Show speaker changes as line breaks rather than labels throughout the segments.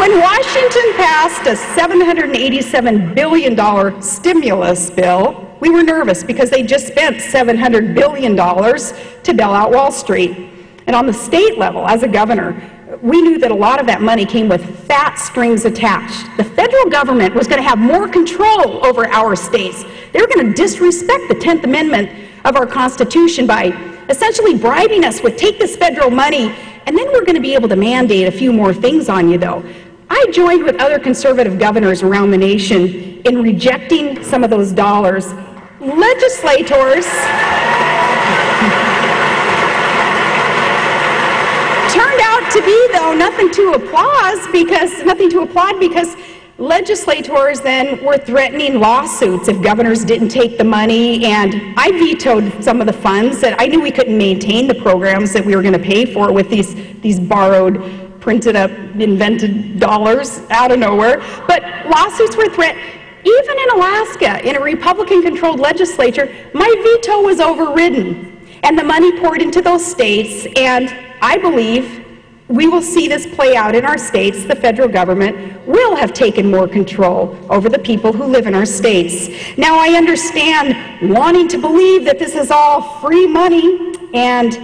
When Washington passed a $787 billion stimulus bill, we were nervous because they just spent $700 billion to bail out Wall Street. And on the state level, as a governor, we knew that a lot of that money came with fat strings attached. The federal government was going to have more control over our states. They were going to disrespect the 10th Amendment of our Constitution by essentially bribing us with take this federal money, and then we're going to be able to mandate a few more things on you, though. I joined with other conservative governors around the nation in rejecting some of those dollars. Legislators turned out to be, though, nothing to applaud because legislators then were threatening lawsuits if governors didn't take the money, and I vetoed some of the funds that I knew we couldn't maintain the programs that we were going to pay for with these borrowed, printed up, invented dollars out of nowhere. But lawsuits were threatened. Even in Alaska, in a Republican-controlled legislature, my veto was overridden, and the money poured into those states, and I believe we will see this play out in our states. The federal government will have taken more control over the people who live in our states. Now, I understand wanting to believe that this is all free money, and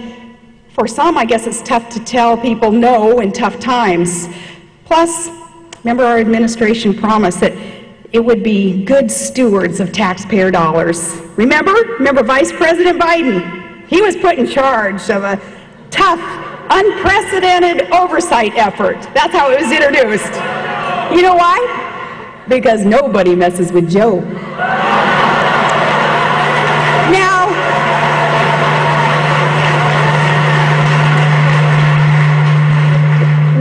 for some, I guess it's tough to tell people no in tough times. Plus, remember our administration promised that it would be good stewards of taxpayer dollars. Remember Vice President Biden? He was put in charge of a tough, unprecedented oversight effort. That's how it was introduced. You know why? Because nobody messes with Joe. Now,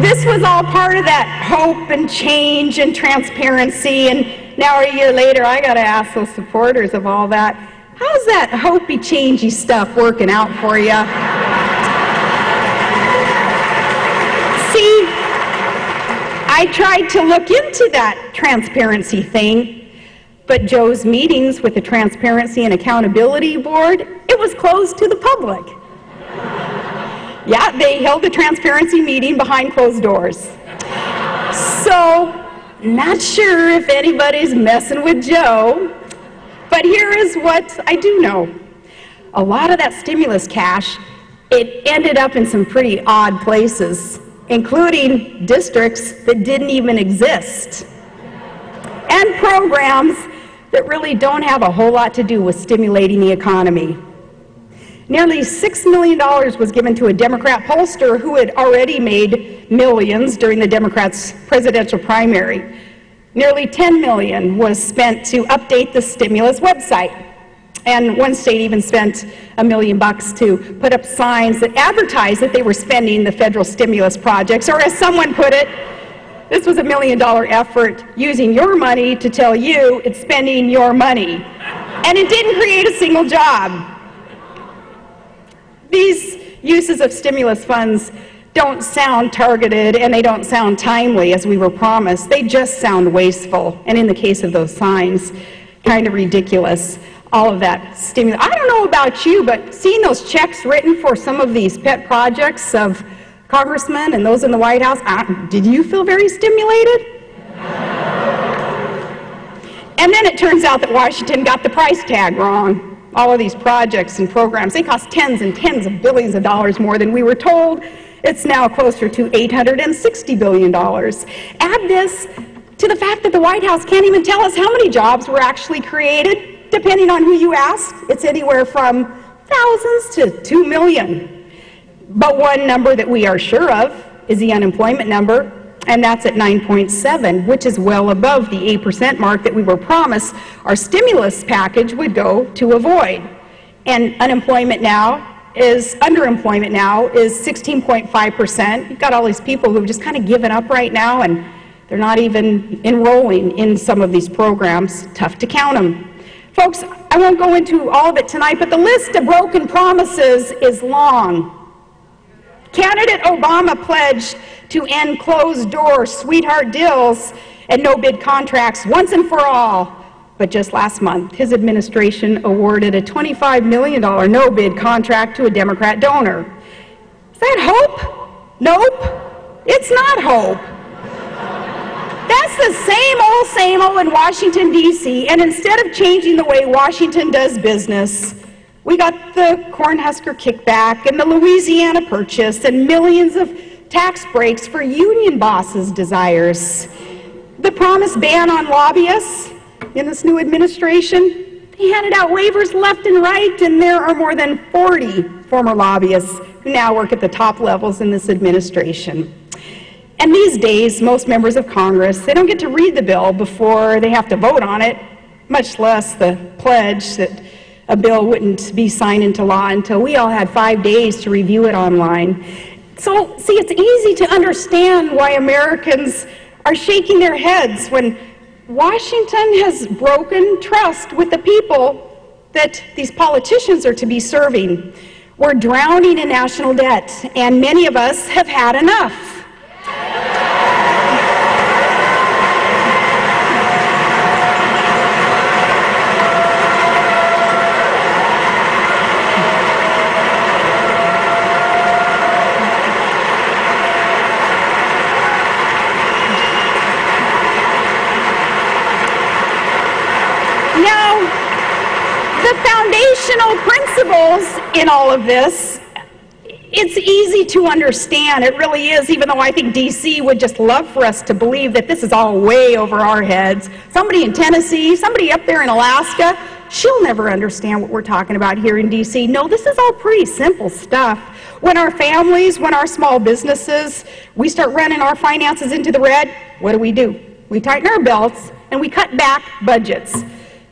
this was all part of that hope and change and transparency, and now a year later I got to ask those supporters of all that, how's that hopey, changey stuff working out for you? See, I tried to look into that transparency thing, but Joe's meetings with the Transparency and Accountability Board, it was closed to the public. Yeah, they held the transparency meeting behind closed doors. So, not sure if anybody's messing with Joe, but here is what I do know. A lot of that stimulus cash, it ended up in some pretty odd places, including districts that didn't even exist, and programs that really don't have a whole lot to do with stimulating the economy. Nearly $6 million was given to a Democrat pollster who had already made millions during the Democrats' presidential primary. Nearly $10 million was spent to update the stimulus website. And one state even spent $1 million to put up signs that advertised that they were spending the federal stimulus projects, or as someone put it, this was $1 million effort using your money to tell you it's spending your money. And it didn't create a single job. These uses of stimulus funds don't sound targeted and they don't sound timely as we were promised. They just sound wasteful, and in the case of those signs, kind of ridiculous. All of that stimulus. I don't know about you, but seeing those checks written for some of these pet projects of congressmen and those in the White House, did you feel very stimulated? And then it turns out that Washington got the price tag wrong. All of these projects and programs, they cost tens and tens of billions of dollars more than we were told. It's now closer to $860 billion. Add this to the fact that the White House can't even tell us how many jobs were actually created. Depending on who you ask, it's anywhere from thousands to 2 million. But one number that we are sure of is the unemployment number, and that's at 9.7, which is well above the 8% mark that we were promised our stimulus package would go to avoid. And underemployment now is 16.5%. You've got all these people who've just kind of given up right now, and they're not even enrolling in some of these programs. Tough to count them. Folks, I won't go into all of it tonight, but the list of broken promises is long. Candidate Obama pledged to end closed-door sweetheart deals and no-bid contracts once and for all. But just last month, his administration awarded a $25 million no-bid contract to a Democrat donor. Is that hope? Nope. It's not hope. same old in Washington, D.C., and instead of changing the way Washington does business, we got the Cornhusker kickback and the Louisiana Purchase and millions of tax breaks for union bosses' desires. The promised ban on lobbyists in this new administration, they handed out waivers left and right, and there are more than 40 former lobbyists who now work at the top levels in this administration. And these days, most members of Congress, they don't get to read the bill before they have to vote on it, much less the pledge that a bill wouldn't be signed into law until we all had 5 days to review it online. So, see, it's easy to understand why Americans are shaking their heads when Washington has broken trust with the people that these politicians are to be serving. We're drowning in national debt, and many of us have had enough. The foundational principles in all of this, it's easy to understand. It really is, even though I think D.C. would just love for us to believe that this is all way over our heads. Somebody in Tennessee, somebody up there in Alaska, she'll never understand what we're talking about here in D.C. No, this is all pretty simple stuff. When our families, when our small businesses, we start running our finances into the red, what do? We tighten our belts and we cut back budgets.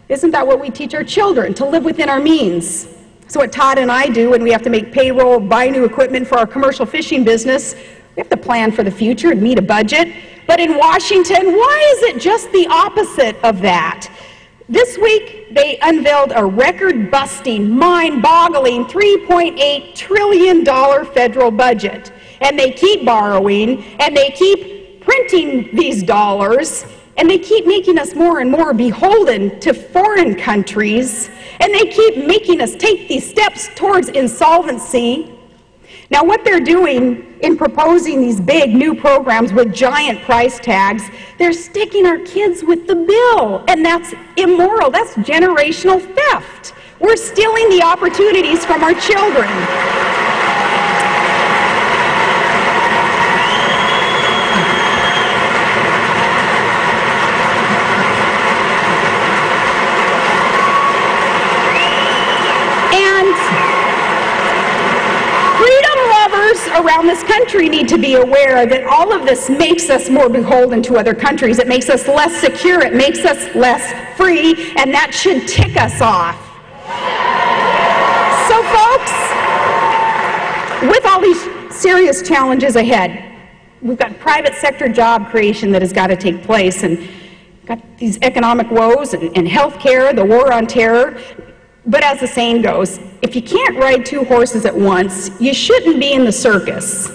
Isn't that what we teach our children, to live within our means? So what Todd and I do when we have to make payroll, buy new equipment for our commercial fishing business, we have to plan for the future and meet a budget. But in Washington, why is it just the opposite of that? This week, they unveiled a record-busting, mind-boggling $3.8 trillion federal budget. And they keep borrowing, and they keep printing these dollars, and they keep making us more and more beholden to foreign countries, and they keep making us take these steps towards insolvency. Now, what they're doing in proposing these big new programs with giant price tags, they're sticking our kids with the bill, and that's immoral. That's generational theft. We're stealing the opportunities from our children. Around this country need to be aware that all of this makes us more beholden to other countries. It makes us less secure. It makes us less free, and that should tick us off. So, folks, with all these serious challenges ahead, we've got private sector job creation that has got to take place, and got these economic woes and health care, the war on terror. But as the saying goes, if you can't ride two horses at once, you shouldn't be in the circus.